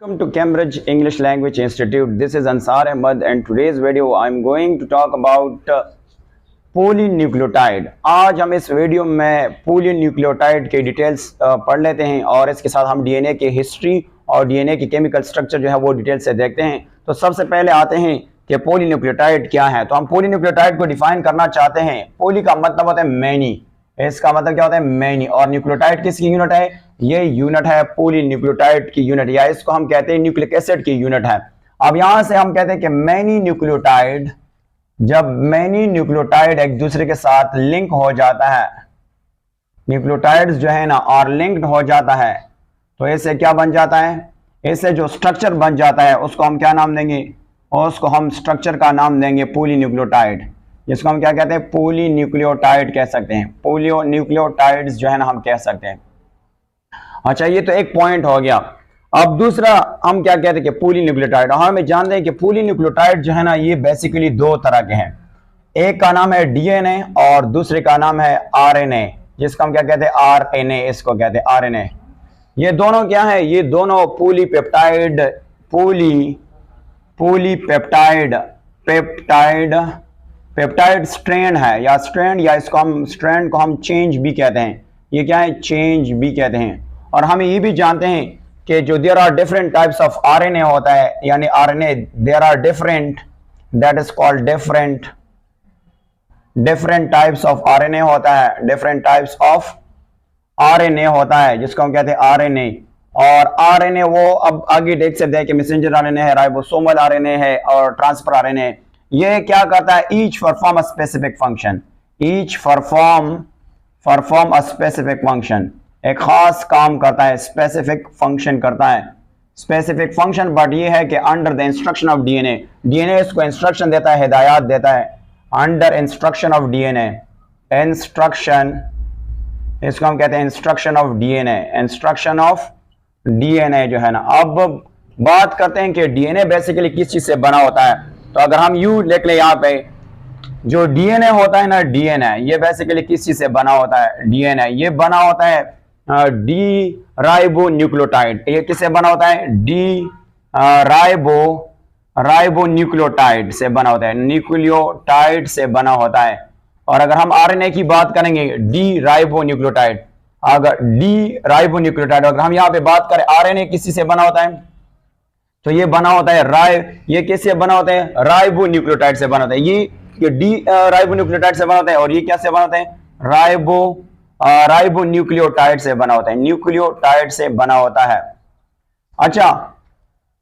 Welcome to Cambridge English Language Institute. This is Ansar Ahmed and today's video I'm going to talk about polynucleotide. आज हम इस video में polynucleotide के details पढ़ लेते हैं और इसके साथ हम डीएनए की हिस्ट्री और डीएनए की केमिकल स्ट्रक्चर जो है वो डिटेल से देखते हैं। तो सबसे पहले आते हैं कि पोलीन्यूक्लियोटाइड क्या है। तो हम पोलीन्यूक्लियोटाइड को डिफाइन करना चाहते हैं। पोली का मतलब होता है मैनी, इसका मतलब क्या होता है मैनी, और न्यूक्लियोटाइड किसकी यूनिट है? ये यूनिट है पॉलीन्यूक्लियोटाइड की यूनिट, या इसको हम कहते हैं न्यूक्लिक एसिड की यूनिट है। अब यहां से हम कहते हैं कि मैनी न्यूक्लियोटाइड, जब मैनी न्यूक्लियोटाइड एक दूसरे के साथ लिंक हो जाता है, न्यूक्लियोटाइड्स जो है ना और लिंक्ड हो जाता है, तो इससे क्या बन जाता है? इससे जो स्ट्रक्चर बन जाता है उसको हम क्या नाम देंगे? उसको हम स्ट्रक्चर का नाम देंगे पॉलीन्यूक्लियोटाइड, जिसको हम क्या कहते हैं? पॉलीन्यूक्लियोटाइड कह सकते हैं। पॉलीन्यूक्लियोटाइड्स जो है ना हम कह सकते हैं। अच्छा, ये तो एक पॉइंट हो गया। अब दूसरा हम क्या कहते हैं कि पॉलीन्यूक्लियोटाइड, और हमें जानते हैं कि पॉलीन्यूक्लियोटाइड जो है ना ये बेसिकली दो तरह के हैं। एक का नाम है डीएनए और दूसरे का नाम है आरएनए, जिसको हम क्या कहते हैं? आरएनए, इसको कहते हैं आरएनए। ये दोनों क्या है? ये दोनों पॉलीपेप्टाइड, पॉलीपेप्टाइड पेप्टाइड स्ट्रैंड है, या स्ट्रैंड, या इसको हम स्ट्रैंड को हम चेंज भी कहते हैं। ये क्या है? चेंज भी कहते हैं। और हम ये भी जानते हैं कि जो there are different types of RNA होता है, यानी RNA there are different, that is called different types of RNA होता है, डिफरेंट टाइप्स ऑफ आरएनए होता है, जिसको हम कहते हैं आरएनए। और आरएनए वो अब आगे देख सकते हैं कि मैसेंजर आरएनए है, राइबोसोमल आरएनए है और ट्रांसफर आरएनए। ये क्या करता है? Each perform a specific function, each perform a specific function, एक खास काम करता है, स्पेसिफिक फंक्शन करता है, स्पेसिफिक फंक्शन। बट ये है कि under the instruction of DNA, DNA इसको इंस्ट्रक्शन देता है, हिदायत देता है, under instruction of DNA, instruction, इसको हम कहते हैं instruction of DNA, instruction of DNA जो है ना। अब बात करते हैं कि डीएनए बेसिकली किस चीज से बना होता है। तो अगर हम यू लिख ले यहाँ पे, जो डीएनए होता है ना, डीएनए ये बेसिकली किस चीज से बना होता है? डीएनए ये बना होता है डी राइबो न्यूक्लियोटाइड। ये किससे बना होता है? डी राइबो न्यूक्लियोटाइड से बना होता है, न्यूक्लियोटाइड से बना होता है। और अगर हम आरएनए की बात करेंगे, डी राइबो न्यूक्लियोटाइड, अगर डी राइबो न्यूक्लियोटाइड, अगर हम यहाँ पे बात करें आरएनए किसी से बना होता है, तो ये बना होता है ये किससे बना होता है? राइबो न्यूक्लियोटाइड से बना होता है। ये डी राइबो न्यूक्लियोटाइड से बना होता है, और ये क्या से बना होता है? राइबो न्यूक्लियोटाइड से बना होता है, न्यूक्लियोटाइड से बना होता है। अच्छा,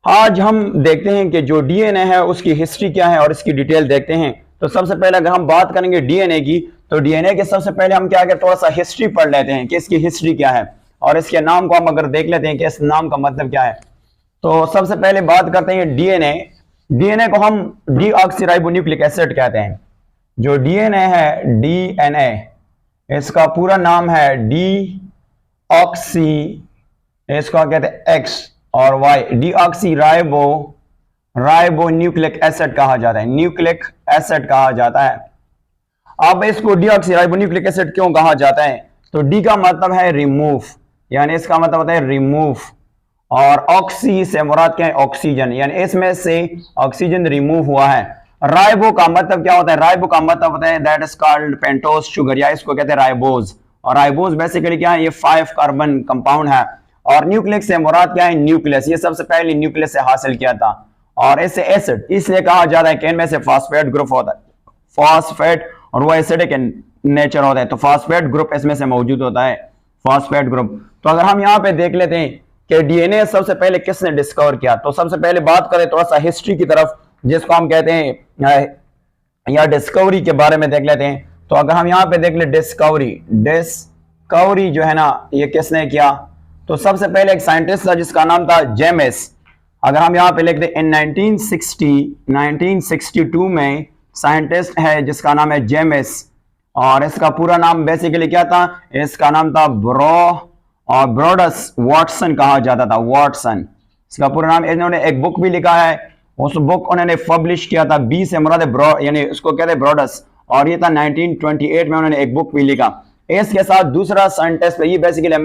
आज हम देखते हैं कि जो डीएनए है उसकी हिस्ट्री क्या है और इसकी डिटेल देखते हैं। तो सबसे पहले अगर हम बात करेंगे डीएनए की, तो डीएनए के सबसे पहले हम क्या करें? थोड़ा सा हिस्ट्री पढ़ लेते हैं कि इसकी हिस्ट्री क्या है, और इसके नाम को हम अगर देख लेते हैं कि इस नाम का मतलब क्या है। तो सबसे पहले बात करते हैं डीएनए। डीएनए को हम डीऑक्सीराइबोन्यूक्लिक एसिड कहते हैं। जो डीएनए है, डीएनए, इसका पूरा नाम है डीऑक्सी, इसको कहते हैं एक्स और वाई, डीऑक्सी राइबोन्यूक्लिक एसिड कहा जाता है, न्यूक्लिक एसिड कहा जाता है। अब इसको डीऑक्सीराइबोन्यूक्लिक एसिड क्यों कहा जाता है? तो डी का मतलब है रिमूव, यानी इसका मतलब होता है रिमूव, और ऑक्सी से मुराद क्या है? ऑक्सीजन, यानी इसमें से ऑक्सीजन रिमूव हुआ है। राइबो का मतलब क्या होता है? राइबो का मतलब होता है that is called pentose sugar, या इसको कहते हैं राइबोज। और राइबोज बेसिकली क्या है? ये 5 कार्बन कंपाउंड है। और न्यूक्लिक से मुराद क्या है? न्यूक्लियस, ये सबसे पहले न्यूक्लियस से हासिल किया था। और इससे एसिड इसलिए कहा जाता है कि इनमें से फास्फेट ग्रुप होता है, फास्फेट, और वो एसिडिक नेचर होता है, तो फास्फेट ग्रुप इसमें से मौजूद होता है, फास्फेट ग्रुप। तो अगर हम यहाँ पे देख लेते हैं कि डीएनए सबसे पहले किसने डिस्कवर किया, तो सबसे पहले बात करें थोड़ा सा हिस्ट्री की तरफ, जिसको हम कहते हैं या डिस्कवरी के बारे में देख लेते हैं। तो अगर हम यहाँ पे देख ले, डिस्कवरी जो है ना ये किसने किया? तो सबसे पहले एक साइंटिस्ट था जिसका नाम था जेमिस। अगर हम यहाँ पे लिख दें, इन 1962 में साइंटिस्ट है जिसका नाम है जेमिस, और इसका पूरा नाम बेसिकली क्या था? इसका नाम था ब्रोडस वाटसन कहा जाता था, वाटसन इसका पूरा नाम। इन्होंने एक बुक भी लिखा है, उस बुक उन्होंने पब्लिश किया था, बी से मुराद यानी उसको कहते हैं ब्रोडस, और ये था 1928 में उन्होंने एक बुक भी लिखा। इसके साथ दूसरा साइंटिस्ट, ये बेसिकली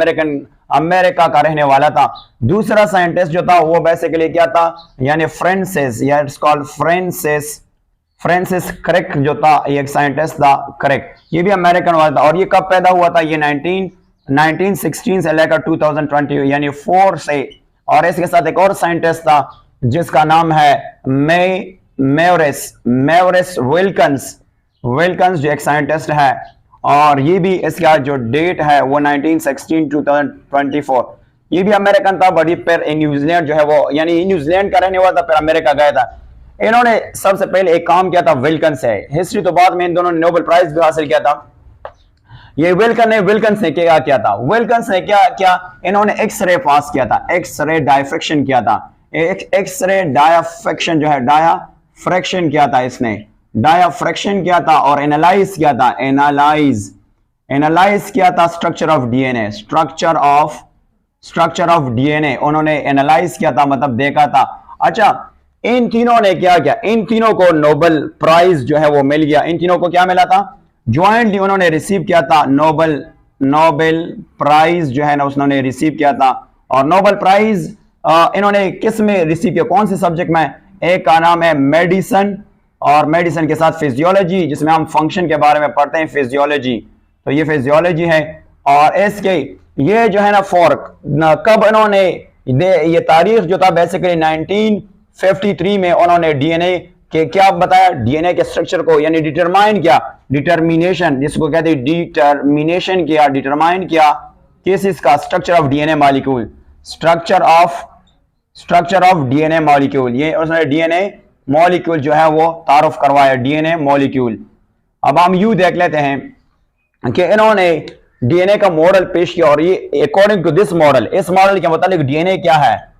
अमेरिका का रहने वाला था। दूसरा साइंटिस्ट जो था वो बेसिकली क्या था, यानी फ्रांसिस, या इट्स कॉल्ड फ्रांसिस क्रिक जो था, ये एक साइंटिस्ट था क्रिक, ये भी अमेरिकन वाला था। और ये कब पैदा हुआ था, ये 1916 से लेकर 2020 यानी 4 से। और इसके साथ एक और साइंटिस्ट था जिसका नाम है मेवरिस विल्कन्स जो एक साइंटिस्ट है। और ये भी इसका जो डेट है वो 1916 2024, ये भी अमेरिकन था, बड़ी फिर न्यूजीलैंड जो है वो, यानी न्यूजीलैंड का रहने वाला था, फिर अमेरिका गया था। इन्होंने सबसे पहले एक काम किया था विल्कन्स से, हिस्ट्री तो बाद में इन दोनों ने नोबेल प्राइज भी हासिल किया था। ये विल्कन्स ने क्या किया था, विल्कन्स ने क्या इन्होंने एक्सरे पास किया था, एक्सरे डायफ्रैक्शन किया था, एक्सरे डायफ्रैक्शन जो है, डायफ्रैक्शन किया था, इसने डायफ्रैक्शन किया था और एनालाइज किया था, एनालाइज किया था structure of DNA, structure of DNA उन्होंने एनालाइज किया था, मतलब देखा था। अच्छा, इन तीनों ने क्या किया, इन तीनों को नोबेल प्राइज जो है वो मिल गया। इन तीनों को क्या मिला था, ज्वाइंटली उन्होंने रिसीव किया था नोबेल प्राइज जो है ना, उन्होंने रिसीव किया था। और नोबेल प्राइज इन्होंने किस में रिसीव किया, कौन से सब्जेक्ट में, एक का नाम है मेडिसिन, और मेडिसिन के साथ फिजियोलॉजी, जिसमें हम फंक्शन के बारे में पढ़ते हैं, फिजियोलॉजी, तो ये फिजियोलॉजी है। और इसके ये जो है ना फॉर्क कब इन्होंने, ये तारीख जो था बेसिकली 1953 में उन्होंने डीएनए के क्या बताया, डीएनए के स्ट्रक्चर को यानी डिटरमाइन किया, डिटर्मिनेशन जिसको कहते हैं, डिटर्मिनेशन किया, डिटरमाइन किया किस इसका, structure of DNA molecule, structure of DNA molecule, ये उसने डीएनए मॉलिक्यूल जो है वो तारुफ करवाया, डीएनए मॉलिक्यूल। अब हम यू देख लेते हैं कि इन्होंने डीएनए का मॉडल पेश किया, और ये अकॉर्डिंग टू दिस मॉडल, इस मॉडल के मुताबिक डीएनए क्या है,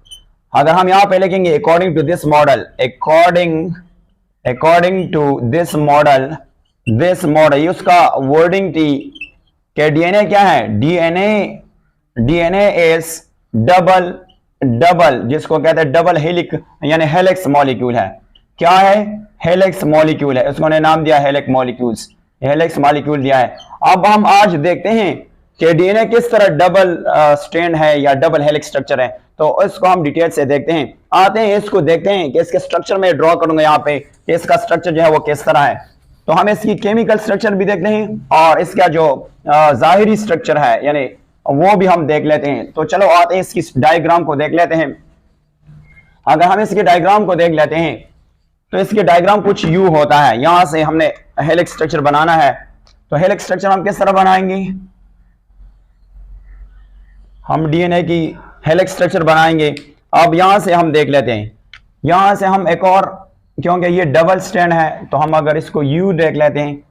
अगर हम यहां पे लिखेंगे according to this model, according to this model, ये उसका वर्डिंग थी कि डीएनए क्या है, डीएनए इज डबल जिसको कहते हैं डबल हेलिक यानी हेलिक्स मॉलिक्यूल है। क्या है, हेलिक्स मॉलिक्यूल है, इसको नाम दिया हेलिक्स मॉलिक्यूल दिया है। अब हम आज देखते हैं कि डीएनए किस तरह डबल स्ट्रैंड है या डबल हेलिक्स स्ट्रक्चर है, तो इसको हम डिटेल से देखते हैं, आते हैं इसको देखते हैं कि इसके स्ट्रक्चर में ड्रॉ करूंगा यहाँ पे कि इसका स्ट्रक्चर जो है वो किस तरह है। तो हम इसकी केमिकल स्ट्रक्चर भी देखते हैं और इसका जो जाहिरी स्ट्रक्चर है यानी वो भी हम देख लेते हैं। तो चलो आते हैं इसकी डायग्राम को देख लेते हैं। अगर हम इसके डायग्राम को देख लेते हैं तो इसके डायग्राम कुछ यू होता है, यहां से हमने हेलिक्स स्ट्रक्चर बनाना है, तो हेलिक्स स्ट्रक्चर हम किस तरह बनाएंगे, हम डीएनए की हेलिक्स स्ट्रक्चर बनाएंगे। अब यहां से हम देख लेते हैं, यहां से हम एक और, क्योंकि ये डबल स्ट्रैंड है तो हम अगर इसको यू देख लेते हैं,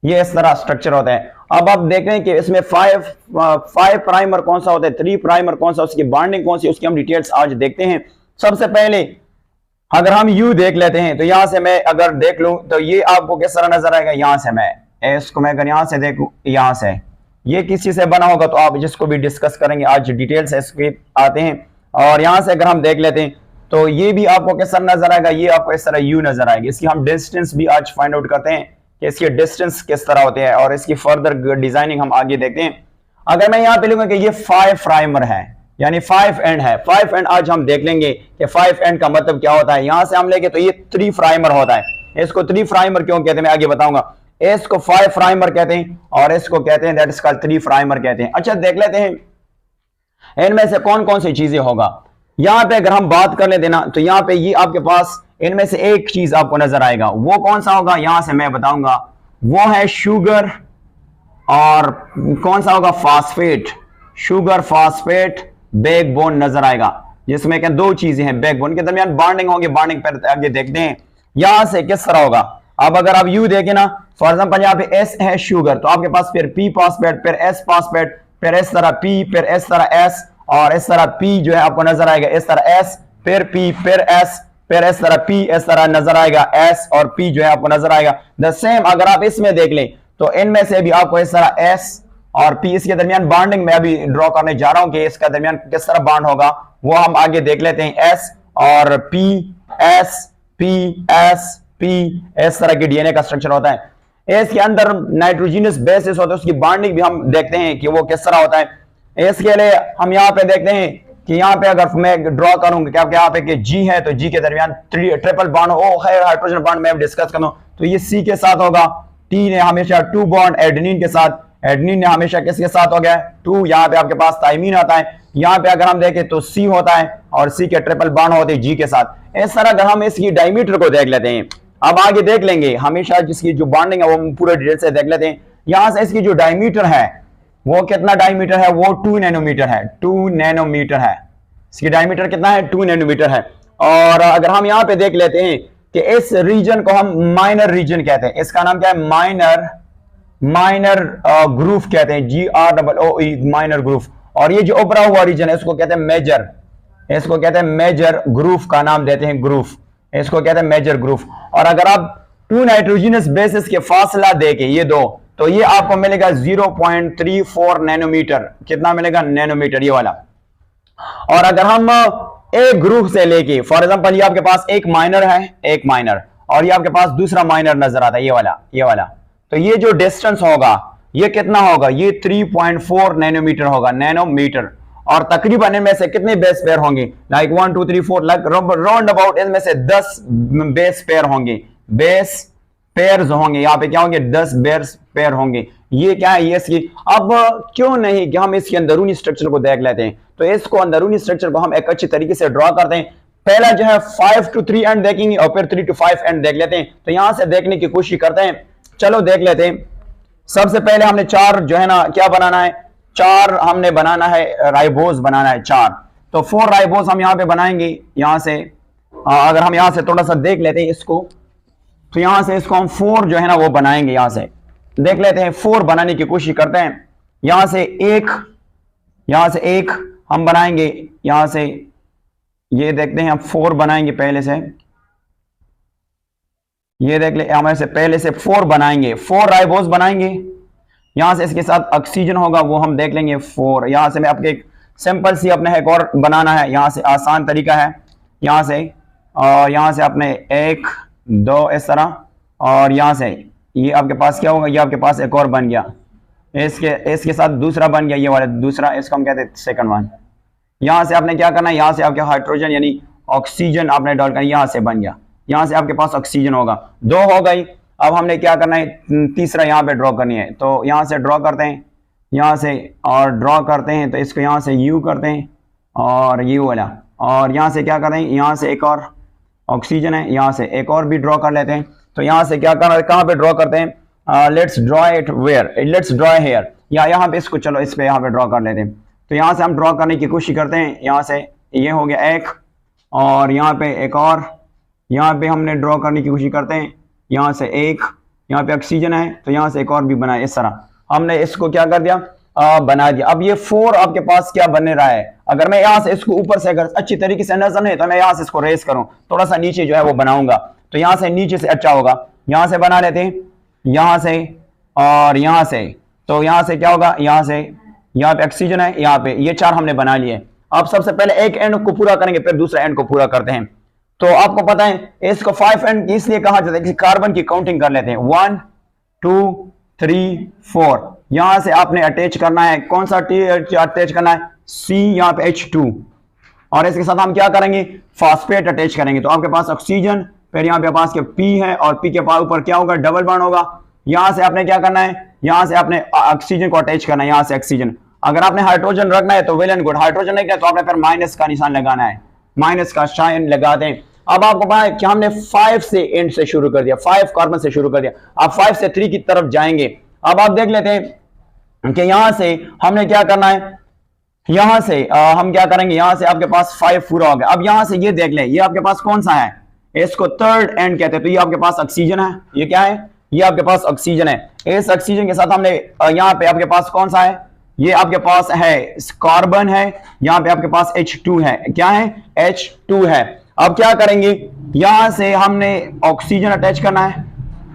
ये इस तरह स्ट्रक्चर होता है। अब आप देख रहे हैं कि इसमें 5 प्राइमर कौन सा होता है, 3 प्राइमर कौन सा, उसकी बॉन्डिंग कौन सी, उसकी हम डिटेल्स आज देखते हैं। सबसे पहले अगर हम यू देख लेते हैं तो यहां से मैं अगर देख लूं तो ये आपको किस तरह नजर आएगा, यहां से मैं इसको मैं अगर यहां से देखूं, यहां से ये किसी से बना होगा तो आप जिसको भी डिस्कस करेंगे आज डिटेल्स इसके आते हैं। और यहां से अगर हम देख लेते हैं तो ये भी आपको किस तरह नजर आएगा, ये आपको इस तरह यू नजर आएगी। इसकी हम डिस्टेंस भी आज फाइंड आउट करते हैं कि इसके डिस्टेंस किस तरह होते हैं और इसकी फर्दर डिजाइनिंग हम आगे देखते हैं। अगर मैं यहां पे लिखूंगा कि ये 5 प्राइमर है यानी 5 एंड है, 5 एंड आज हम देख लेंगे कि 5 एंड का मतलब क्या होता है। यहां से हम लेंगे तो ये 3 प्राइमर होता है। इसको 3 प्राइमर क्यों कहते हैं मैं आगे बताऊंगा। इसको 5 प्राइमर कहते हैं और इसको कहते हैं दैट इज कॉल्ड 3 प्राइमर कहते हैं। अच्छा देख लेते हैं इनमें से कौन कौन सी चीजें होगा। यहां पे अगर हम बात कर लेते ना तो यहां पे ये आपके पास इनमें से एक चीज आपको नजर आएगा, वो कौन सा होगा यहां से मैं बताऊंगा, वो है शुगर और कौन सा होगा फास्फेट, शुगर फास्फेट बैकबोन नजर आएगा, जिसमें क्या 2 चीजें हैं, बैकबोन के दरमियान बॉन्डिंग होगी, बॉन्डिंग पर आगे देखते हैं यहां से किस तरह होगा। अब अगर आप यू देखें ना फॉर एग्जांपल यहाँ पे एस है शुगर तो आपके पास फिर पी फास्फेट फिर एस फास्फेट फिर इस तरह पी फिर इस तरह एस और इस तरह पी जो है आपको नजर आएगा, इस तरह एस फिर पी फिर एस फिर इस तरह पी इस तरह नजर आएगा, एस और पी जो है आपको नजर आएगा। द सेम अगर आप इसमें देख लें तो इनमें से भी आपको इस तरह एस और पी इसके दरमियान बॉन्डिंग में अभी ड्रॉ करने जा रहा हूं कि इसका दरमियान किस तरह बॉन्ड होगा वो हम आगे देख लेते हैं। एस और P S P S P इस तरह की डीएनए का स्ट्रक्चर होता है। एस के अंदर नाइट्रोजिनस बेसिस होता है, उसकी बॉन्डिंग भी हम देखते हैं कि वो किस तरह होता है। इसके लिए हम यहाँ पे देखते हैं कि यहाँ पे अगर मैं ड्रॉ करूंगा क्या यहाँ पे कि जी है तो जी के दरमियान ट्रिपल बॉन्ड ओ है, हाइड्रोजन बॉन्ड में डिस्कस करूं तो ये सी के साथ होगा। टी ने हमेशा 2 बॉन्ड एडेनिन के साथ, एडेनिन ने हमेशा किसके साथ हो गया 2। यहाँ पे आपके पास थाइमीन आता है, यहाँ पे अगर हम देखें तो सी होता है और सी के ट्रिपल बॉन्ड होते हैं जी के साथ। इस तरह अगर हम इसकी डायमीटर को देख लेते हैं, अब आगे देख लेंगे हमेशा जिसकी जो बॉन्डिंग है वो पूरे डिटेल से देख लेते हैं। यहां से इसकी जो डायमीटर है वो कितना डायमीटर है, वो 2 नैनोमीटर है, 2 नैनोमीटर है। इसकी डायमीटर कितना है, 2 नैनोमीटर है। और अगर हम यहां पे देख लेते हैं कि इस रीजन को हम माइनर रीजन कहते हैं, इसका नाम क्या है, माइनर ग्रूव कहते हैं, GROE माइनर ग्रूव। और ये जो उभरा हुआ रीजन है इसको कहते हैं मेजर, इसको कहते हैं मेजर ग्रूव का नाम देते हैं ग्रूव, इसको कहते हैं मेजर ग्रूव। और अगर आप 2 नाइट्रोजिनस बेसिस के फासला देके ये दो तो ये आपको मिलेगा 0.34 नैनोमीटर, कितना मिलेगा, नैनोमीटर ये वाला। और अगर हम एक ग्रुप से लेके फॉर एग्जांपल ये आपके पास एक माइनर है, एक माइनर, और ये आपके पास दूसरा माइनर नजर आता है ये वाला, तो ये जो डिस्टेंस होगा ये कितना होगा, ये 3.4 नैनोमीटर होगा, नैनोमीटर। और तकरीबन इनमें से कितने बेस पेयर होंगे, लाइक 1 2 3 4 लाइक राउंड अबाउट इनमें से 10 बेस पेयर होंगे, बेस पेयर्स होंगे, यहाँ पे क्या होंगे, 10 बेस पेयर होंगे। ये क्या है, ये इसकी। अब क्यों नहीं कि हम इसके अंदरूनी स्ट्रक्चर को देख लेते हैं, तो इसको अंदरूनी स्ट्रक्चर को हम एक अच्छी तरीके से ड्रॉ करते हैं। पहला जो है 5 to 3 एंड देखेंगे और फिर 3 to 5 एंड देख लेते हैं। तो यहां से देखने की कोशिश करते हैं, चलो देख लेते हैं। सबसे पहले हमने 4 जो है ना क्या बनाना है, 4 हमने बनाना है, राइबोज बनाना है 4। तो 4 राइबोज हम यहाँ पे बनाएंगे। यहां से अगर हम यहां से थोड़ा सा देख लेते हैं इसको, तो यहां से इसको हम 4 जो है ना वो बनाएंगे। यहां से देख लेते हैं, 4 बनाने की कोशिश करते हैं। यहां से एक हम बनाएंगे, यहां से ये देखते हैं हम 4 बनाएंगे पहले से, ये देख ले हमें से पहले से 4 बनाएंगे, 4 राइबोज बनाएंगे। यहां से इसके साथ ऑक्सीजन होगा वो हम देख लेंगे 4। यहां से मैं आपके एक सिंपल सी अपने एक और बनाना है, यहां से आसान तरीका है, यहां से और यहां से अपने 1 2 इस तरह, और यहां से ये आपके पास क्या होगा, ये आपके पास एक और बन गया, इसके साथ दूसरा बन गया, ये वाला दूसरा, इसको हम कहते हैं सेकंड वन। यहां से आपने क्या करना है, यहां से आपके हाइड्रोजन यानी ऑक्सीजन आपने डाल कर यहां से बन गया, यहां से आपके पास ऑक्सीजन होगा, 2 हो गई। अब हमने क्या करना है, तीसरा यहां पे ड्रॉ करनी है, तो यहां से ड्रॉ करते हैं, यहां से और ड्रॉ करते हैं, तो इसको यहां से यू करते हैं और यू वाला, और यहां से क्या करते हैं, यहां से एक और ऑक्सीजन है, यहां से एक और भी ड्रॉ कर लेते हैं। तो यहां से क्या करना है, कहां पे ड्रॉ करते हैं, let's draw it where, let's draw here, या यहाँ पे इसको चलो इस पे यहाँ पे ड्रॉ कर लेते हैं। तो यहाँ से हम ड्रॉ करने की कोशिश करते हैं, यहाँ से ये हो गया एक, और यहाँ पे एक और, यहाँ पे हमने ड्रॉ करने की कोशिश करते हैं, यहाँ से एक, यहाँ पे ऑक्सीजन है तो यहाँ से एक और भी बनाए। इस तरह हमने इसको क्या कर दिया, बना दिया। अब ये 4 आपके पास क्या बनने रहा है, अगर मैं यहाँ से इसको ऊपर से अगर अच्छी तरीके से नजर नहीं तो मैं यहाँ से इसको रेस करूँ, थोड़ा सा नीचे जो है वो बनाऊंगा, तो यहाँ से नीचे से अच्छा होगा। यहाँ से बना लेते हैं, यहाँ से और यहाँ से, तो यहाँ से क्या होगा, यहाँ से यहाँ पे ऑक्सीजन है, यहाँ पे ये 4 हमने बना लिए। अब सबसे पहले एक एंड को पूरा करेंगे फिर दूसरा एंड को पूरा करते हैं। तो आपको पता है इसको 5 एंड इसलिए कहा जाता है कि कार्बन की काउंटिंग कर लेते हैं, 1 2 3 4। यहां से आपने अटैच करना है, कौन सा अटैच करना है, C, यहाँ पे H2, और इसके साथ हम क्या करेंगे, फास्फेट अटैच करेंगे। तो आपके पास ऑक्सीजन, फिर यहाँ पे पास के P है और P के पास ऊपर क्या होगा, डबल बॉन्ड होगा। यहां से आपने क्या करना है, यहां से आपने ऑक्सीजन को अटैच करना है, यहां से ऑक्सीजन। अगर आपने हाइड्रोजन रखना है तो वेल एंड गुड, हाइड्रोजन नहीं तो आपने फिर माइनस का निशान लगाना है, माइनस का साइन लगा दें। अब आपको पता है कि हमने 5 से एंड से शुरू कर दिया, 5 कार्बन से शुरू कर दिया, अब 5 से 3 की तरफ जाएंगे। अब आप देख लेते हैं कि यहां से हमने क्या करना है, यहां से हम क्या करेंगे, यहां से आपके पास 5 पूरा हो गया। अब यहां से ये देख ले, ये आपके पास कौन सा है, इसको थर्ड एंड कहते हैं। तो ये आपके पास ऑक्सीजन है, ये क्या है, ये आपके पास ऑक्सीजन है। इस ऑक्सीजन के साथ हमने यहाँ पे आपके पास कौन सा है, ये आपके पास है कार्बन है, यहाँ पे आपके पास H2 है, क्या है, H2 है। अब क्या करेंगे, यहां से हमने ऑक्सीजन अटैच करना है,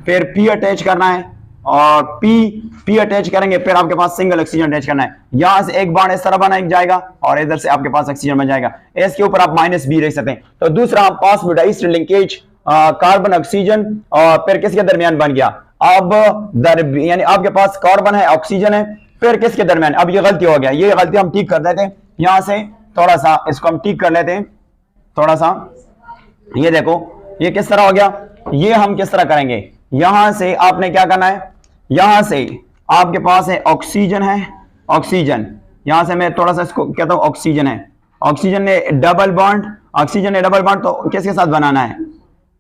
फिर P अटैच करना है, और P अटैच करेंगे, फिर आपके पास सिंगल ऑक्सीजन अटैच करना है। यहां से एक बॉन्ड इस तरह बना जाएगा और इधर से आपके पास ऑक्सीजन बन जाएगा, इसके ऊपर आप -B रख सकते हैं। तो दूसरा पासफोडाइस्टर लिंकेज कार्बन ऑक्सीजन और फिर किसके दरमियान बन गया, अब यानी आपके पास कार्बन है, ऑक्सीजन है, फिर किसके दरमियान, अब ये गलती हो गया, ये गलती हम ठीक कर देते हैं, यहां से थोड़ा सा इसको हम ठीक कर लेते हैं थोड़ा सा। ये देखो ये किस तरह हो गया, ये हम किस तरह करेंगे, यहां से आपने क्या करना है, यहां से आपके पास है ऑक्सीजन है, ऑक्सीजन, यहां से मैं थोड़ा सा इसको कहता हूं ऑक्सीजन है, ऑक्सीजन ने डबल बॉन्ड, ऑक्सीजन ने डबल बॉन्ड तो किसके साथ बनाना है,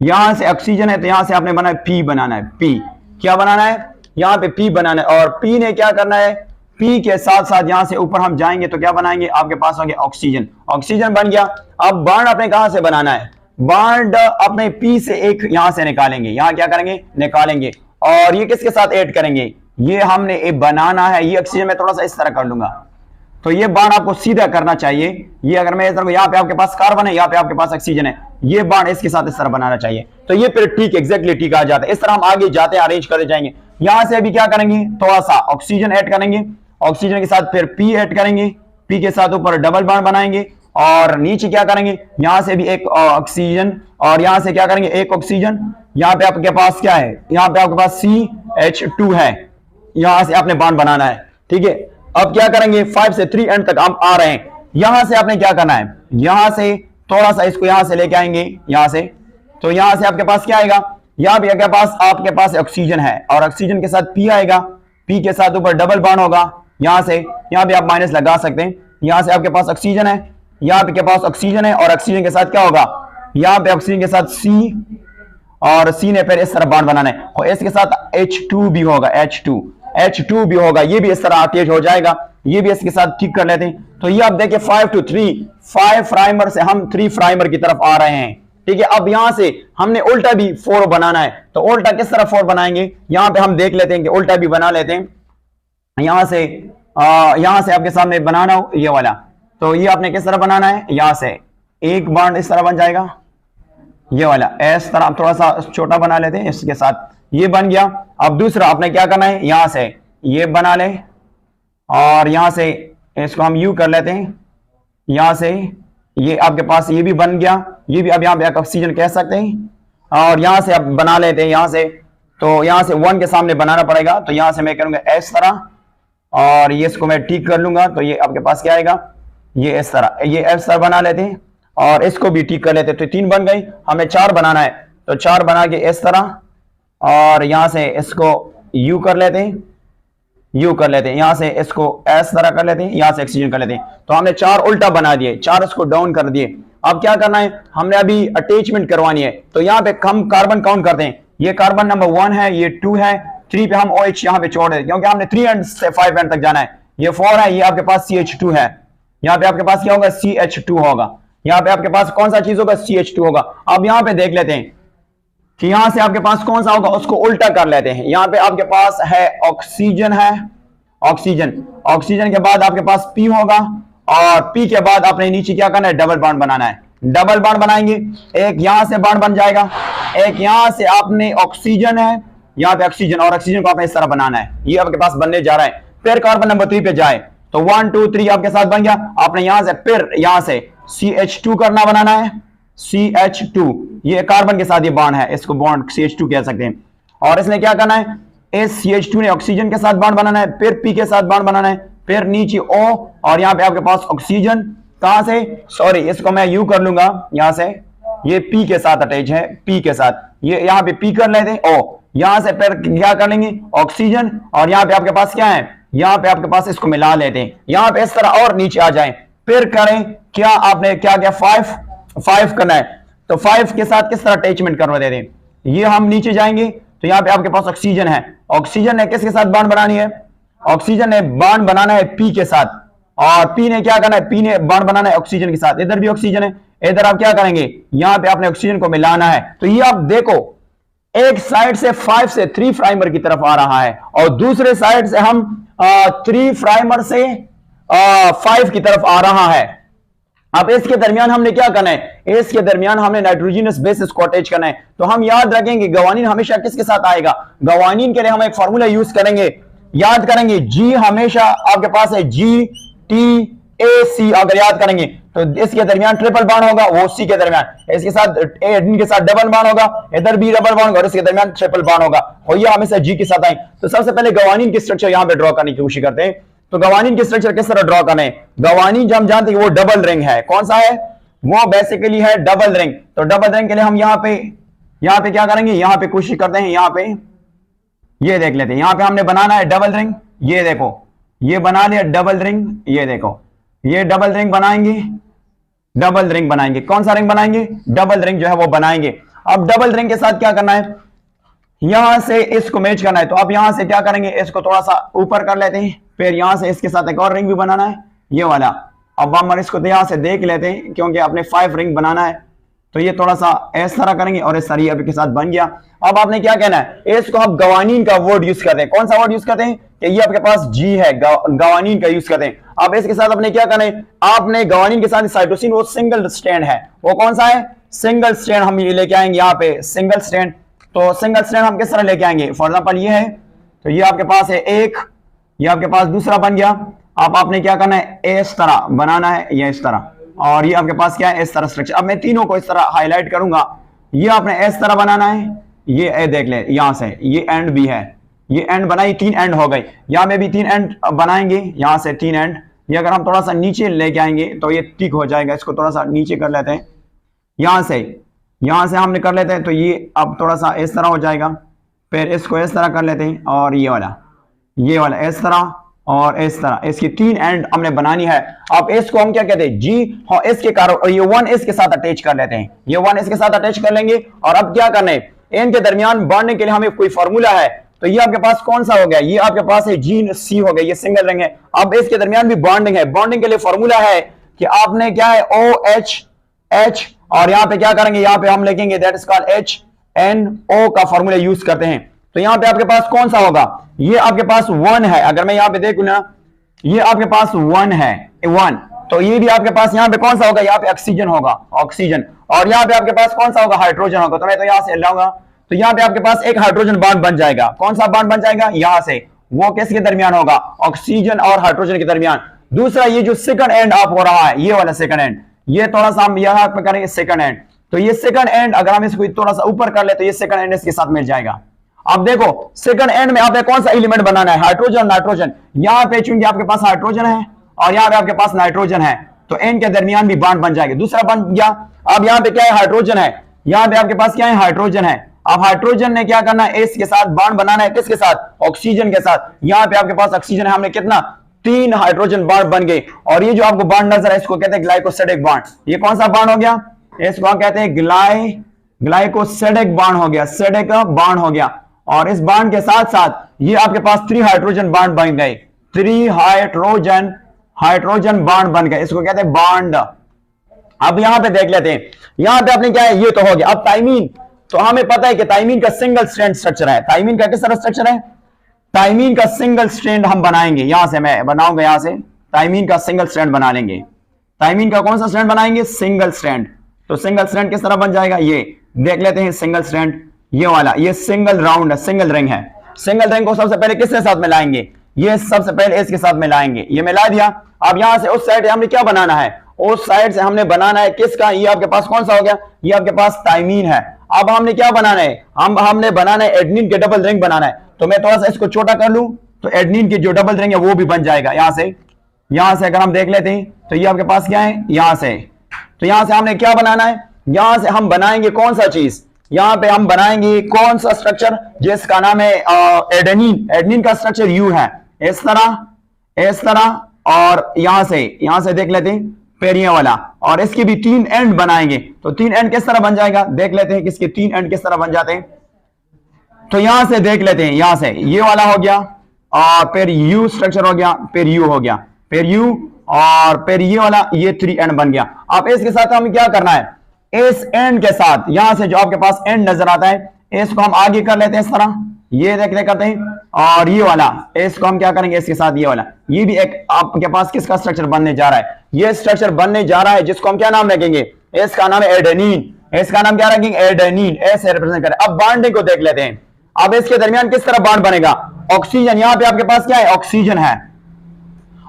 यहां से ऑक्सीजन है तो यहां से आपने बनाना है पी, बनाना है पी, क्या बनाना है, यहां पे पी बनाना है, और पी ने क्या करना है, पी के साथ साथ यहां से ऊपर हम जाएंगे तो क्या बनाएंगे, आपके पास हो गया ऑक्सीजन, ऑक्सीजन बन गया। अब बॉन्ड आपने कहां से बनाना है, बॉन्ड अपने पी से एक यहां से निकालेंगे, यहां क्या करेंगे, निकालेंगे, और ये किसके साथ ऐड करेंगे, ये हमने एक बनाना है, ये ऑक्सीजन में थोड़ा सा इस तरह कर लूंगा, तो ये बॉन्ड आपको सीधा करना चाहिए, ये अगर मैं इस तरह, यहाँ पे आपके पास कार्बन है, यहाँ पे आपके पास ऑक्सीजन है, ये बॉन्ड इसके साथ इस तरह बनाना चाहिए, तो ये फिर ठीक एग्जैक्टली ठीक आ जाता है। इस तरह हम आगे जाते हैं, अरेंज करते जाएंगे। यहां से अभी क्या करेंगे, थोड़ा सा ऑक्सीजन ऐड करेंगे, ऑक्सीजन के साथ फिर पी ऐड करेंगे, पी के साथ ऊपर डबल बॉन्ड बनाएंगे, और नीचे क्या करेंगे, यहां से भी एक ऑक्सीजन, और यहां से क्या करेंगे, एक ऑक्सीजन, यहां पे आपके पास क्या है, यहां पे आपके पास CH2 है, यहां से आपने बॉन्ड बनाना है, ठीक है। अब क्या करेंगे, 5 से 3 एंड तक हम आ रहे हैं, यहां से आपने क्या करना है, यहां से थोड़ा सा इसको यहां से लेके आएंगे, यहां से, तो यहां से आपके पास क्या आएगा, यहां पे आपके पास ऑक्सीजन है, और ऑक्सीजन के साथ पी आएगा, पी के साथ ऊपर डबल बॉन्ड होगा, यहां से यहां पे आप माइनस लगा सकते हैं, यहां से आपके पास ऑक्सीजन है, यहां पे के पास ऑक्सीजन है, और ऑक्सीजन के साथ क्या होगा, यहां पे ऑक्सीजन के साथ C, और C ने फिर इस तरह बॉन्ड बनाना है, और इसके साथ H2 भी होगा, H2 भी होगा, ये भी इस तरह अटैच हो जाएगा, ये भी इसके साथ ठीक कर लेते हैं। तो ये आप देखिए 5 to 3, 5 प्राइमर से हम 3 प्राइमर की तरफ आ रहे हैं, ठीक है। अब यहां से हमने उल्टा भी 4 बनाना है, तो उल्टा किस तरह 4 बनाएंगे, यहां पे हम देख लेते हैं कि उल्टा भी बना लेते हैं, यहां से आपके सामने बनाना हो ये वाला, तो ये आपने किस तरह बनाना है, यहां से एक बॉन्ड इस तरह बन जाएगा, ये वाला इस तरह आप थोड़ा सा छोटा बना लेते हैं, इसके साथ ये बन गया। अब दूसरा आपने क्या करना है, यहां से ये बना ले, और यहां से इसको हम यू कर लेते हैं, यहां से ये आपके पास ये भी बन गया, ये भी अब यहां पे ऑक्सीजन कह सकते हैं, और यहां से आप बना लेते हैं, यहां से, तो यहां से 1 के सामने बनाना पड़ेगा, तो यहां से मैं करूंगा इस तरह, और ये इसको मैं ठीक कर लूंगा, तो ये आपके पास क्या आएगा, ये इस तरह, ये इस तरह बना लेते हैं, और इसको भी ठीक कर लेते हैं, तो 3 बन गई, हमें 4 बनाना है, तो 4 बना के इस तरह, और यहां से इसको यू कर लेते हैं, यहां से इसको इस तरह कर लेते हैं, यहां से ऑक्सीजन कर लेते हैं, तो हमने 4 उल्टा बना दिए, 4 इसको डाउन कर दिए। अब क्या करना है, हमने अभी अटैचमेंट करवानी है, तो यहां पे हम कार्बन काउंट करते हैं, ये कार्बन नंबर 1 है, ये 2 है, 3 पे हम OH यहां पे छोड़ देते हैं, क्योंकि हमने 3 एंड से 5 एंड तक जाना है, ये 4 है, ये आपके पास CH2 है, यहां पे आपके पास क्या होगा, CH2 होगा, यहां पे आपके पास कौन सा चीज होगा, CH2 होगा। अब यहां पे देख लेते हैं कि यहां से आपके पास कौन सा होगा, उसको उल्टा कर लेते हैं, यहां पे आपके पास है ऑक्सीजन है, ऑक्सीजन के बाद आपके पास P होगा, और P के बाद आपने नीचे क्या करना है, डबल बॉन्ड बनाना है, डबल बॉन्ड बनाएंगे, एक यहां से बॉन्ड बन जाएगा, एक यहां से आपने ऑक्सीजन है, यहां पे ऑक्सीजन, और ऑक्सीजन को आपने इस तरह बनाना है, ये आपके पास बनने जा रहा है। फिर कार्बन नंबर 3 पे जाए, तो 1 2 3 आपके साथ बन गया, आपने यहां से फिर यहां से CH2 करना बनाना है, CH2, ये कार्बन के साथ ये बॉन्ड है, इसको बॉन्ड CH2 कह सकते हैं, और इसने क्या करना है, इस CH2 ने ऑक्सीजन के साथ बॉन्ड बनाना है, फिर P के साथ बॉन्ड बनाना है, फिर नीचे O, और यहां पे आपके पास ऑक्सीजन, कहां से, सॉरी इसको मैं यू कर लूंगा, यहां से ये P के साथ अटैच है, P के साथ, ये यहां पे P कर लेते हैं, O, यहां से फिर क्या कर लेंगे, ऑक्सीजन, और यहां पे आपके पास क्या है, यहां पे आपके पास इसको मिला लेते हैं, यहां पे इस तरह और नीचे आ जाएं, फिर करें क्या, आपने क्या क्या 5 करना है, तो 5 के साथ किस तरह अटैचमेंट करवा देते हैं, ये हम नीचे जाएंगे, तो यहां पे आपके पास ऑक्सीजन है, ऑक्सीजन ने किसके साथ बॉन्ड बनानी है, ऑक्सीजन ने बॉन्ड बनाना है P के साथ, और P ने क्या करना है, P ने बॉन्ड बनाना है ऑक्सीजन के साथ, इधर भी ऑक्सीजन है, इधर आप क्या करेंगे, यहां पे आपने ऑक्सीजन को मिलाना है, तो ये आप देखो एक साइड से 5 से 3 प्राइमर की तरफ आ रहा है, और दूसरे साइड से हम 3 प्राइमर से 5 की तरफ आ रहा है। अब इसके दरमियान हमने क्या करना है, इसके दरमियान हमने नाइट्रोजनस बेसिस को अटैच करना है, तो हम याद रखेंगे गवानीन हमेशा किसके साथ आएगा, गवानीन के लिए हम एक फॉर्मूला यूज करेंगे, याद करेंगे G हमेशा आपके पास है GTAC, अगर याद करेंगे तो इसके दरमियान ट्रिपल बॉन्ड होगा, वो सी के दरमियान, इसके साथ एडेनिन के साथ डबल बॉन्ड होगा, इधर भी डबल बॉन्ड होगा और इसके दरमियान ट्रिपल बॉन्ड होगा। और ये हमेशा जी के साथ आए। तो सबसे पहले गवानीन की स्ट्रक्चर यहां पे ड्रॉ करने की कोशिश करते हैं। तो गवानीन की स्ट्रक्चर किस तरह ड्रॉ करने, गवानीन जो हम जानते हैं वो डबल रिंग है। कौन सा है वो, बेसिकली है डबल रिंग। तो डबल रिंग के लिए हम यहाँ पे क्या करेंगे, यहाँ पे कोशिश करते हैं, यहाँ पे ये देख लेते हैं, यहाँ पे हमने बनाना है डबल रिंग। ये देखो ये बना लिया डबल रिंग, ये देखो ये डबल रिंग बनाएंगे, डबल रिंग बनाएंगे। कौन सा रिंग बनाएंगे, डबल रिंग जो है वो बनाएंगे। अब डबल रिंग के साथ क्या करना है, यहां से इसको मैच करना है। तो अब यहां से क्या करेंगे, इसको थोड़ा सा ऊपर कर लेते हैं, फिर यहां से इसके साथ एक और रिंग भी बनाना है, ये वाला। अब हम इसको तो यहां से देख लेते हैं क्योंकि अपने 5 रिंग बनाना है। तो ये थोड़ा सा इस तरह करेंगे और इस तरह के साथ बन गया। अब आपने क्या कहना है, इसको हम गवानीन का वर्ड यूज करते हैं। कौन सा वर्ड यूज करते हैं कि ये आपके पास जी है, गवानीन का यूज करते हैं। अब इसके साथ आपने क्या करना है, आपने गवानीन के साथ साइटोसिन वो सिंगल स्ट्रैंड है, वो कौन सा है, सिंगल स्ट्रैंड हम ये लेके आएंगे यहाँ पे सिंगल स्ट्रैंड। तो सिंगल स्ट्रैंड हम किस तरह लेके आएंगे, फॉर एग्जांपल ये है, तो ये आपके पास है एक, ये आपके पास दूसरा बन गया। अब आपने क्या करना है, इस तरह बनाना है, ये इस तरह, और ये आपके पास क्या है, इस तरह स्ट्रक्चर। अब मैं तीनों को इस तरह हाईलाइट करूंगा। ये आपने इस तरह बनाना है, ये देख ले यहां से ये एंड भी है, ये एंड बनाई, 3 एंड हो गई। यहां में भी 3 एंड बनाएंगे, यहां से 3 एंड। ये अगर हम थोड़ा सा नीचे लेके आएंगे तो ये ठीक हो जाएगा। इसको थोड़ा सा नीचे कर लेते हैं, यहां से हमने कर लेते हैं, तो ये अब थोड़ा सा इस तरह हो जाएगा। फिर इसको इस तरह कर लेते हैं, और ये वाला इस तरह और इस तरह, इसकी 3 एंड हमने बनानी है। अब इसको हम क्या कहते हैं, जी, और इसके कारण ये 1 इसके साथ अटैच कर लेते हैं, ये 1 इसके साथ अटैच कर लेंगे। और अब क्या करना है, इनके दरमियान बांधने के लिए हमें कोई फॉर्मूला है। तो ये आपके पास कौन सा हो गया, ये आपके पास है जीन सी हो गया, ये सिंगल रिंग है। अब इसके दरमियान भी बॉन्डिंग है। बॉन्डिंग के लिए फॉर्मूला है कि आपने क्या है, OH, और यहां पे क्या करेंगे, यहां पे हम लिखेंगे दैट इज कॉल्ड HNO का फॉर्मूला यूज करते हैं। तो यहां पे आपके पास कौन सा होगा, ये आपके पास 1 है। अगर मैं यहां पे देखूं ना, ये आपके पास 1 है, 1। तो ये भी आपके पास यहां पे कौन सा होगा, यहाँ पे ऑक्सीजन होगा, ऑक्सीजन। और यहाँ पे आपके पास कौन सा होगा, हाइड्रोजन होगा। तो मैं तो यहां से लाऊंगा, तो यहाँ पे आपके पास एक हाइड्रोजन बॉन्ड बन जाएगा। कौन सा बॉन्ड बन जाएगा, यहां से, वो किसके दरमियान होगा, ऑक्सीजन और हाइड्रोजन के दरमियान। दूसरा ये जो सेकंड एंड आप हो रहा है, ये वाला सेकंड एंड, ये थोड़ा सा हम यहां पे करेंगे सेकंड एंड। तो ये सेकंड एंड अगर हम इसको थोड़ा सा ऊपर कर ले तो ये सेकंड एंड इसके साथ मिल जाएगा। अब देखो सेकंड एंड में आपने कौन सा एलिमेंट बनाना है, हाइड्रोजन, नाइट्रोजन। यहां पे चूंकि आपके पास हाइड्रोजन है और यहां पे आपके पास नाइट्रोजन है, तो एन के दरमियान भी बॉन्ड बन जाएगा, दूसरा बन गया। अब यहां पे क्या है, हाइड्रोजन है, यहां पे आपके पास क्या है, हाइड्रोजन है। अब हाइड्रोजन ने क्या करना है, इसके साथ बॉन्ड बनाना है, किसके साथ, ऑक्सीजन के साथ। यहां पे आपके पास ऑक्सीजन है, हमने कितना, 3 हाइड्रोजन बॉन्ड बन गए। और ये जो आपको बॉन्ड नजर है, इसको कहते हैं ग्लाइकोसिडिक बॉन्ड। ये कौन सा बॉन्ड हो गया, इसको हम कहते हैं ग्लाइकोसिडिक बॉन्ड हो गया, सिडिक बॉन्ड हो गया। और इस बॉन्ड के साथ साथ ये आपके पास 3 हाइड्रोजन बॉन्ड बन गए, 3 हाइड्रोजन बॉन्ड बन गए, इसको कहते हैं बॉन्ड। अब यहां पे देख लेते हैं, यहां पे आपने क्या है, ये तो हो गया। अब थाइमीन, तो हमें पता है कि थाइमीन का सिंगल स्ट्रैंड स्ट्रक्चर है। थाइमीन का किस तरह स्ट्रक्चर है, थाइमीन का सिंगल स्ट्रैंड हम बनाएंगे, यहां से मैं बनाऊंगा, यहां से थाइमीन का सिंगल स्ट्रैंड बना लेंगे। थाइमीन का कौन सा स्ट्रैंड बनाएंगे, सिंगल स्ट्रैंड। तो सिंगल स्ट्रैंड किस तरह बन जाएगा, ये देख लेते हैं। सिंगल स्ट्रैंड ये वाला, ये सिंगल राउंड है, सिंगल रिंग है। सिंगल रिंग को सबसे पहले किसके साथ मिलाएंगे, ये सबसे पहले इसके साथ मिलाएंगे, ये मिला दिया। अब यहां से उस साइड हमने क्या बनाना है, उस साइड से हमने बनाना है किसका, ये आपके पास कौन सा हो गया, ये आपके पास थाइमीन है। अब हमने क्या बनाना है, हमने बनाना है एडेनिन के डबल रिंग बनाना है। तो मैं थोड़ा सा इसको छोटा कर लूं, तो एडेनिन की जो डबल रिंग है वो भी बन जाएगा। यहां से अगर हम देख लेते हैं, तो ये आपके पास क्या है, यहां से, तो यहां से हमने क्या बनाना है, यहां से हम बनाएंगे कौन सा चीज, यहां पे हम बनाएंगे कौन सा स्ट्रक्चर, जिसका नाम है एडेनिन। एडेनिन का स्ट्रक्चर यू है, इस तरह, और यहां से देख लेते हैं फिर ये वाला, और इसके भी 3 एंड बनाएंगे। तो 3 एंड किस तरह बन जाएगा, देख लेते हैं किसके 3 एंड किस तरह बन जाते हैं। तो यहां से देख लेते हैं, यहां से ये वाला हो गया, और फिर यू स्ट्रक्चर हो गया, फिर यू हो गया, फिर यू, और फिर ये वाला, ये 3 एंड बन गया। अब इसके साथ हमें क्या करना है, इस एंड के साथ यहां से जो आपके पास एंड नजर आता है, इसको हम आगे कर लेते हैं इस तरह, ये देखते करते हैं। और ये वाला, इसको हम क्या करेंगे, इसके साथ ये वाला, ये भी एक आपके पास किसका स्ट्रक्चर बनने जा रहा है, ये स्ट्रक्चर बनने जा रहा है, जिसको हम क्या नाम रखेंगे, इसका नाम है एडेनिन। इसका नाम क्या रखेंगे, एडेनिन, ऐसे रिप्रेजेंट करें। अब बॉन्डिंग को देख लेते हैं। अब इसके दरमियान किस तरह बॉन्ड बनेगा, ऑक्सीजन, यहां पे आपके पास क्या है, ऑक्सीजन है,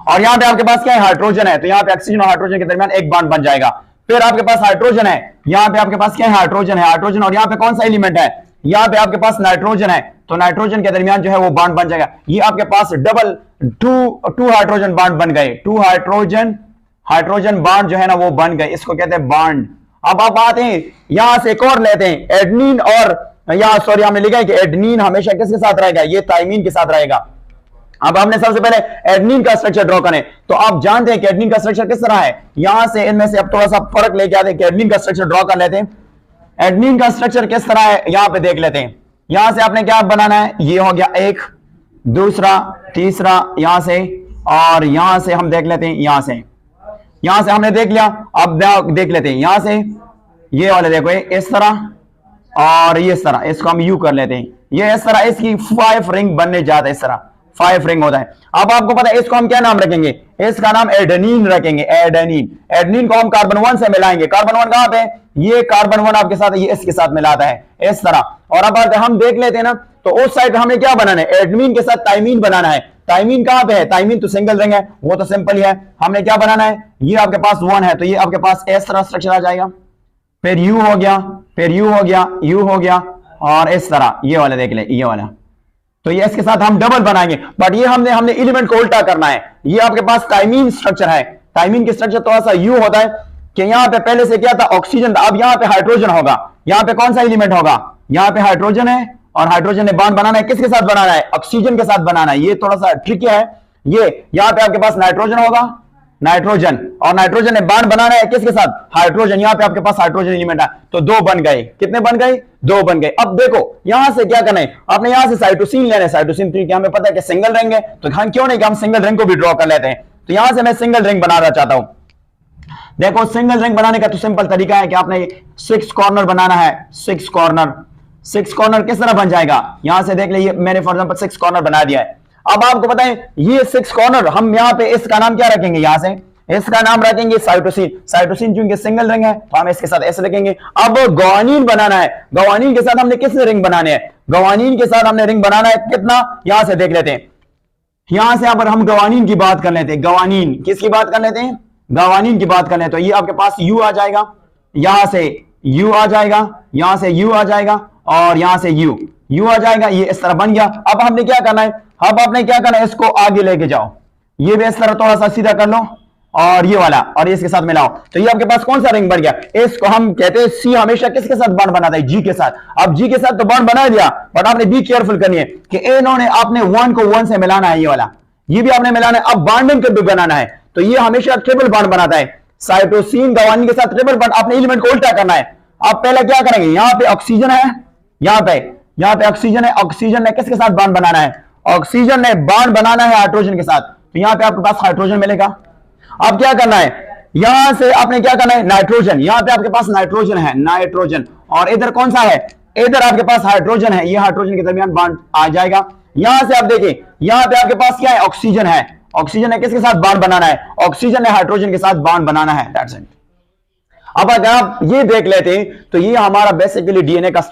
और यहाँ पे आपके पास क्या है, हाइड्रोजन है, तो यहाँ पे ऑक्सीजन और हाइड्रोजन के दरमियान एक बॉन्ड बन जाएगा। फिर आपके पास हाइड्रोजन है, यहाँ पे आपके पास क्या है, हाइड्रोजन है, हाइड्रोजन, और यहाँ पे कौन सा एलिमेंट है, यहाँ पे आपके पास नाइट्रोजन है, तो नाइट्रोजन के दरमियान जो है वो बॉन्ड बन जाएगा। ये आपके पास डबल टू हाइड्रोजन बॉन्ड बन गए, टू हाइड्रोजन बॉन्ड जो है ना वो बन गए, इसको कहते हैं बॉन्ड। अब आप आते हैं यहां से एक और लेते हैं, एडेनिन, और यहां सॉरी हमने लिखा है कि एडेनिन हमेशा किसके साथ रहेगा, ये थायमीन के साथ रहेगा। अब हमने सबसे पहले एडेनिन का स्ट्रक्चर ड्रॉ करें, तो आप जानते हैं कि एडेनिन का स्ट्रक्चर किस तरह है, यहां से इनमें से अब थोड़ा सा फर्क लेके आते हैं कि एडेनिन का स्ट्रक्चर ड्रॉ कर लेते हैं। एडेनिन का स्ट्रक्चर किस तरह है यहां पे देख लेते हैं। यहां से आपने क्या बनाना है, ये हो गया एक, दूसरा, तीसरा, यहां से, और यहां से हम देख लेते हैं, यहां से हमने देख लिया। अब देख लेते हैं यहां से, ये वाले देखो इस तरह और ये इस तरह, इसको हम यू कर लेते हैं, ये इस तरह, इसकी 5 रिंग बनने जाता है, इस तरह 5 रिंग होता है। अब आपको पता है इसको हम क्या नाम रखेंगे, इसका नाम एडेनिन रखेंगे, एडेनिन को हम कार्बन 1 से मिलाएंगे। कार्बन 1 कहां पे, ये कार्बन 1 आपके साथ, ये इसके साथ मिलाता है इस तरह। और अब हम देख लेते हैं ना, तो उस साइड पे हमें क्या बनाना है, एडेनिन के साथ थायमीन बनाना है। थायमीन कहां पे है, थायमीन तो सिंगल रिंग है, वो तो सिंपल ही है। हमने क्या बनाना है, ये आपके पास 1 है, तो ये आपके पास इस तरह स्ट्रक्चर आ जाएगा, फिर यू हो गया, फिर यू हो गया, यू हो गया, और इस तरह ये वाला देख ले, ये वाला, तो ये इसके साथ हम डबल बनाएंगे। बट ये हमने एलिमेंट को उल्टा करना है। ये आपके पास थायमीन स्ट्रक्चर है, थायमीन की स्ट्रक्चर थोड़ा सा यू होता है कि यहां पे पहले से क्या था, ऑक्सीजन था, अब यहां पे हाइड्रोजन होगा। यहां पे कौन सा एलिमेंट होगा, यहां पे हाइड्रोजन है, और हाइड्रोजन ने बॉन्ड बनाना है, किसके साथ बनाना है, ऑक्सीजन के साथ बनाना है। ये थोड़ा सा ट्रिकी है। ये यहां पे आपके पास नाइट्रोजन होगा, नाइट्रोजन, और नाइट्रोजन ने बॉन्ड बनाना है किसके साथ, हाइड्रोजन। यहां पे आपके पास हाइड्रोजन एलिमेंट है, तो 2 बन गए। कितने बन गए, 2 बन गए। अब देखो यहां से क्या करना है, आपने यहां से साइटोसिन लेना है। साइटोसिन क्योंकि हमें पता है कि सिंगल रिंग है, तो हम क्यों नहीं कि हम सिंगल रिंग को भी ड्रॉ कर लेते हैं। तो यहां से मैं सिंगल रिंग बनाना चाहता हूं। देखो सिंगल रिंग बनाने का तो सिंपल तरीका है कि आपने 6 कॉर्नर बनाना है, 6 कॉर्नर किस तरह बन जाएगा, यहां से देख लीजिए, मैंने फॉर एग्जांपल 6 कॉर्नर बना दिया है। अब आपको पता है ये 6 कॉर्नर हम यहां पे इसका नाम क्या रखेंगे, यहां से इसका नाम रखेंगे साइटोसिन। साइटोसिन क्योंकि सिंगल रिंग है, तो हम इसके साथ ऐसे लिखेंगे। अब ग्वानिन बनाना है, ग्वानिन के साथ हमने किसने रिंग बनाने हैं, ग्वानिन के साथ हमने रिंग बनाना है, कितना, यहां से देख लेते हैं। यहां से अब हम ग्वानिन की बात कर लेते हैं, ग्वानिन किसकी बात कर लेते हैं, ग्वानिन की बात कर लेते हैं। तो ये आपके पास यू आ जाएगा, यहां से यू आ जाएगा, यहां से यू आ जाएगा, और यहां से यू आ जाएगा, ये इस तरह बन गया। अब हमने क्या करना है, अब आपने क्या करना है, इसको आगे लेके जाओ, ये भी इस तरह थोड़ा सा सीधा कर लो, और ये वाला, और इसके साथ मिलाओ, तो ये आपके पास कौन सा रिंग बन गया। इसको हम कहते हैं सी हमेशा किसके साथ बॉन्ड बनाता है, जी के साथ। अब जी के साथ तो बॉन्ड बना दिया, बट आपने बी केयरफुल करनी है कि इन्होंने आपने 1 को 1 से मिलाना है, ये वाला, ये भी आपने मिलाना है। अब बॉन्डिंग को भी बनाना है, तो ये हमेशा ट्रिपल बॉन्ड बनाता है, साइटोसिन ग्वानिन के साथ ट्रिपल बॉन्ड। आपने एलिमेंट को उल्टा करना है। आप पहले क्या करेंगे, यहां पे ऑक्सीजन है, यहां पे ऑक्सीजन है, ऑक्सीजन ने किसके साथ बॉन्ड बनाना है, ऑक्सीजन ने बॉन्ड बनाना है हाइड्रोजन के साथ, तो यहां पे आपके पास हाइड्रोजन मिलेगा। अब क्या करना है, यहां से आपने क्या करना है, नाइट्रोजन, यहां पे आपके पास नाइट्रोजन है, नाइट्रोजन, और इधर कौन सा है, इधर आपके पास हाइड्रोजन है, ये हाइड्रोजन के दरमियान बॉन्ड आ जाएगा। यहां से आप देखिए, यहां पे आपके पास क्या है, ऑक्सीजन है, ऑक्सीजन ने किसके साथ बॉन्ड बनाना है, ऑक्सीजन ने हाइड्रोजन के साथ बॉन्ड बनाना है, दैट्स इट। अब अगर आप ये देख लेते हैं तो ये हमारा बेसिकली डीएनए का